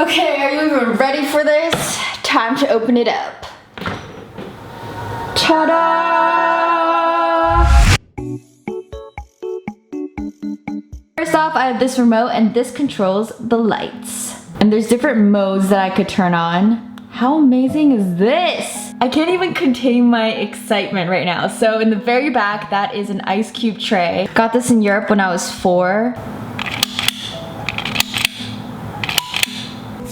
Okay, are you even ready for this? Time to open it up. Ta-da! First off, I have this remote and this controls the lights. And there's different modes that I could turn on. How amazing is this? I can't even contain my excitement right now. So in the very back, that is an ice cube tray. Got this in Europe when I was 4.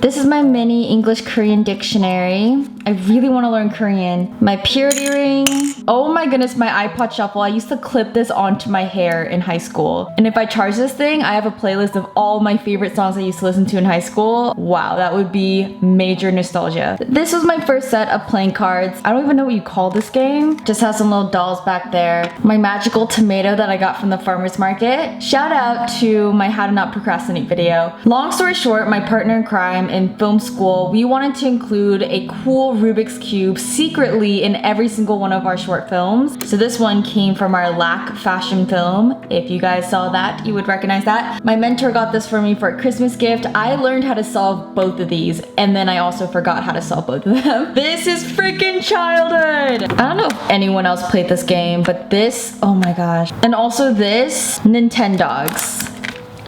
This is my mini English-Korean dictionary. I really want to learn Korean. My purity ring. Oh my goodness, my iPod shuffle. I used to clip this onto my hair in high school. And if I charge this thing, I have a playlist of all my favorite songs I used to listen to in high school. Wow, that would be major nostalgia. This was my first set of playing cards. I don't even know what you call this game. Just has some little dolls back there. My magical tomato that I got from the farmer's market. Shout out to my How to Not Procrastinate video. Long story short, my partner in crime in film school, we wanted to include a cool Rubik's Cube secretly in every single one of our short films. So this one came from our LAC fashion film. If you guys saw that, you would recognize that. My mentor got this for me for a Christmas gift. I learned how to solve both of these, and then I also forgot how to solve both of them. This is freaking childhood! I don't know if anyone else played this game, but this, oh my gosh. And also this, Nintendogs.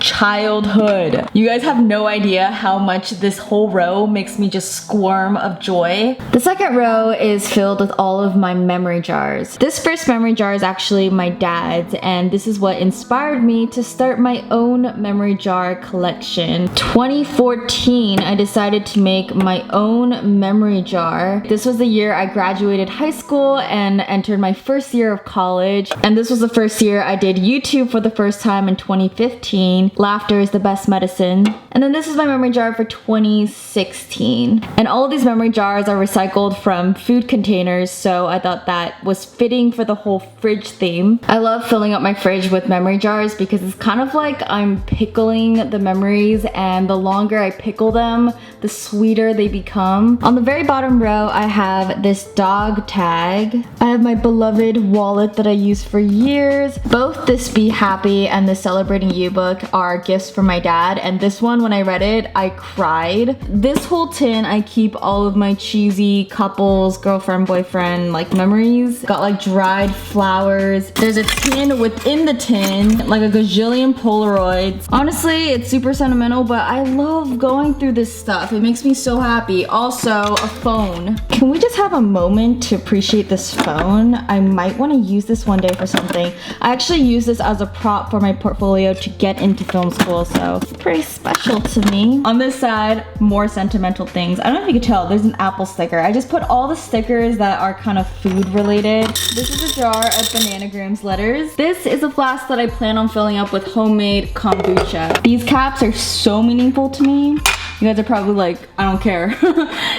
Childhood. You guys have no idea how much this whole row makes me just squirm of joy. The second row is filled with all of my memory jars. This first memory jar is actually my dad's, and this is what inspired me to start my own memory jar collection. 2014, I decided to make my own memory jar. This was the year I graduated high school and entered my first year of college, and this was the first year I did YouTube for the first time in 2015. Laughter is the best medicine. And then this is my memory jar for 2016. And all of these memory jars are recycled from food containers, so I thought that was fitting for the whole fridge theme. I love filling up my fridge with memory jars because it's kind of like I'm pickling the memories, and the longer I pickle them, the sweeter they become. On the very bottom row, I have this dog tag. I have my beloved wallet that I used for years. Both this Be Happy and the Celebrating You book are gifts from my dad, and this one, when I read it, I cried. This whole tin, I keep all of my cheesy couples, girlfriend, boyfriend, like memories. Got like dried flowers. There's a tin within the tin, like a gajillion Polaroids. Honestly, it's super sentimental, but I love going through this stuff. It makes me so happy. Also, a phone. Can we just have a moment to appreciate this phone? I might want to use this one day for something. I actually use this as a prop for my portfolio to get into film school, so it's pretty special to me. On this side, more sentimental things. I don't know if you can tell, there's an apple sticker. I just put all the stickers that are kind of food related. This is a jar of Bananagrams letters. This is a flask that I plan on filling up with homemade kombucha. These caps are so meaningful to me. You guys are probably like, I don't care.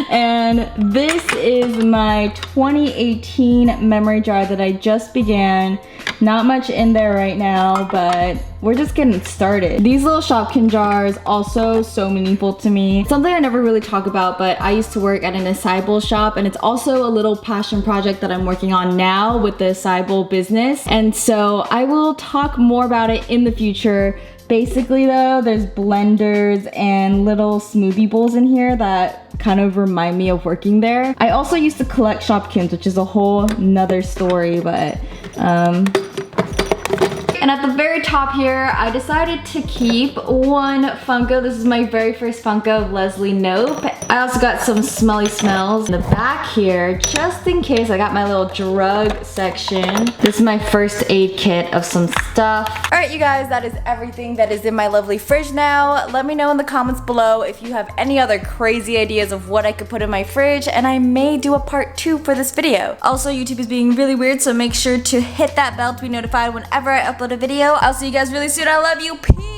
And this is my 2018 memory jar that I just began. Not much in there right now, but we're just getting started. These little Shopkin jars, also so meaningful to me. Something I never really talk about, but I used to work at an acai bowl shop, and it's also a little passion project that I'm working on now with the acai bowl business. And so I will talk more about it in the future. Basically though, there's blenders and little smoothie bowls in here that kind of remind me of working there. I also used to collect Shopkins, which is a whole nother story, but and at the very top here, I decided to keep one Funko. This is my very first Funko of Leslie Knope. I also got some smelly smells. In the back here, just in case, I got my little drug section. This is my first aid kit of some stuff. All right, you guys, that is everything that is in my lovely fridge now. Let me know in the comments below if you have any other crazy ideas of what I could put in my fridge, and I may do a part 2 for this video. Also, YouTube is being really weird, so make sure to hit that bell to be notified whenever I upload a video. I'll see you guys really soon. I love you. Peace.